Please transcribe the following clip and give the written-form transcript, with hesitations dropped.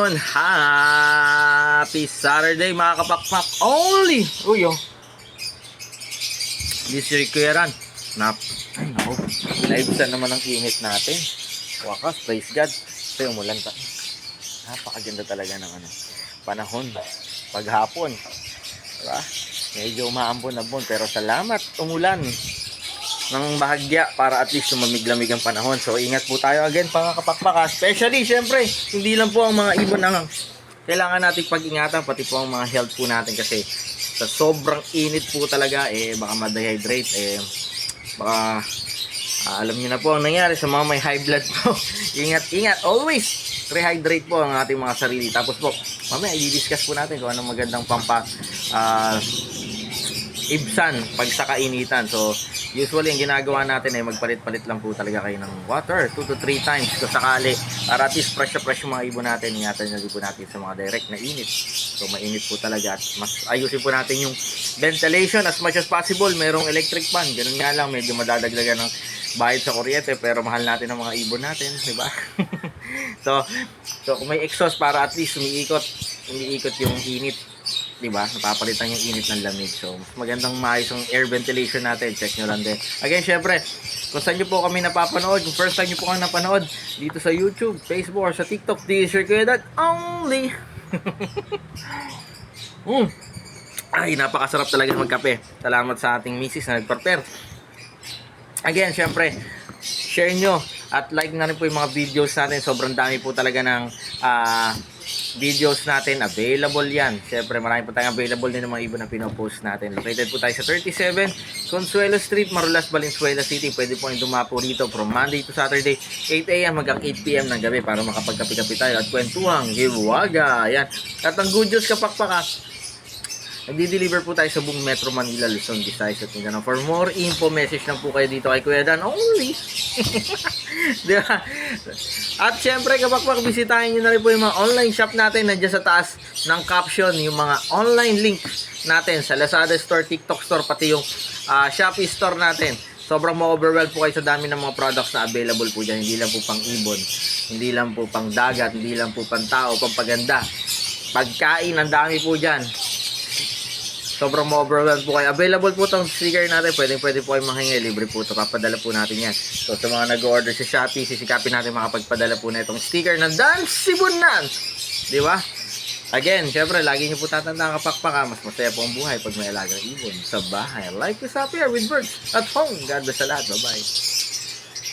Ayun, happy Saturday mga kapakpak. Only, uy oh. This year Kuya Ran. Ay nako, naibsan naman ang init natin. Wakas, praise God. Ito umulan pa. Napakaganda talaga ng panahon. Paghapon. Diba? Medyo umaambon-ambon pero salamat umulan ng bahagya para at least sumamig-lamig ang panahon. So ingat po tayo again mga kapakpak. Especially syempre, hindi lang po ang mga ibon ang kailangan nating pag-ingatan, pati po ang mga health po natin kasi sa sobrang init po talaga baka ma-dehydrate baka alam niyo na po ang nangyari sa mga may high blood po. Ingat always rehydrate po ang ating mga sarili. Tapos po mamaya i-discuss po natin kung anong magandang ibsan pag sa kainitan. So usually ang ginagawa natin ay magpalit-palit lang po talaga kayo ng water 2 to 3 times kung sakali para at least fresh yung mga ibon natin. Ingatan nyo po natin sa mga direct na init. So mainit po talaga at mas ayusin po natin yung ventilation as much as possible. Merong electric fan, ganun nga lang, medyo madadagdagan ng bayad sa kuryente pero mahal natin ang mga ibon natin, diba? so kung may exhaust para at least umiikot yung init, diba? Napapalitan yung init ng lamig. So, mas magandang maayos ang air ventilation natin. Check nyo lang din. Again, syempre, kung saan nyo po kami napapanood, kung first time nyo po kami napanood, dito sa YouTube, Facebook, or sa TikTok, this is Kuya Dan only. Ay, napakasarap talaga magkape. Salamat sa ating misis na nag-prepare. Again, syempre, share nyo at like na rin po yung mga videos natin. Sobrang dami po talaga ng videos natin available yan. Siyempre marami po tayong available din ng mga ibon na pinopost natin. Located po tayo sa 37 Consuelo Street, Marulas, Valenzuela City. Pwede po yung dumapo rito from Monday to Saturday 8 AM hanggang 8 PM ng gabi para makapagkapi-kapi tayo at kwentuhang hiwaga. Yan. At ang good news kapakpaka, nagdi-deliver po tayo sa buong Metro Manila, Luzon, Visayas at Mindanao. For more info, message lang po kayo dito kay Kuya Dan only. Diba? At syempre kapag bisitahin nyo na rin po yung mga online shop natin. Nandiyan sa taas ng caption yung mga online link natin sa Lazada Store, TikTok Store, pati yung Shopee Store natin. Sobrang ma-overwhelm po kayo sa dami ng mga products na available po dyan. Hindi lang po pang ibon, hindi lang po pang dagat, hindi lang po pang tao, pang paganda, pagkain, ang dami po dyan. Sobrang ma-overwhelmed po kayo. Available po itong sticker natin. Pwede po kayo manghingi. Libre po ito. Papadala po natin yan. So sa mga nag-order sa Shopee, sisikapin natin makapagpadala po na itong sticker ng Dan Sibunan. Di ba? Again, syempre, lagi nyo po tatandaan kapakpaka. Mas masaya po ang buhay pag may alagang ibon sa bahay. Life is happier with birds at home. God bless sa lahat. Bye-bye.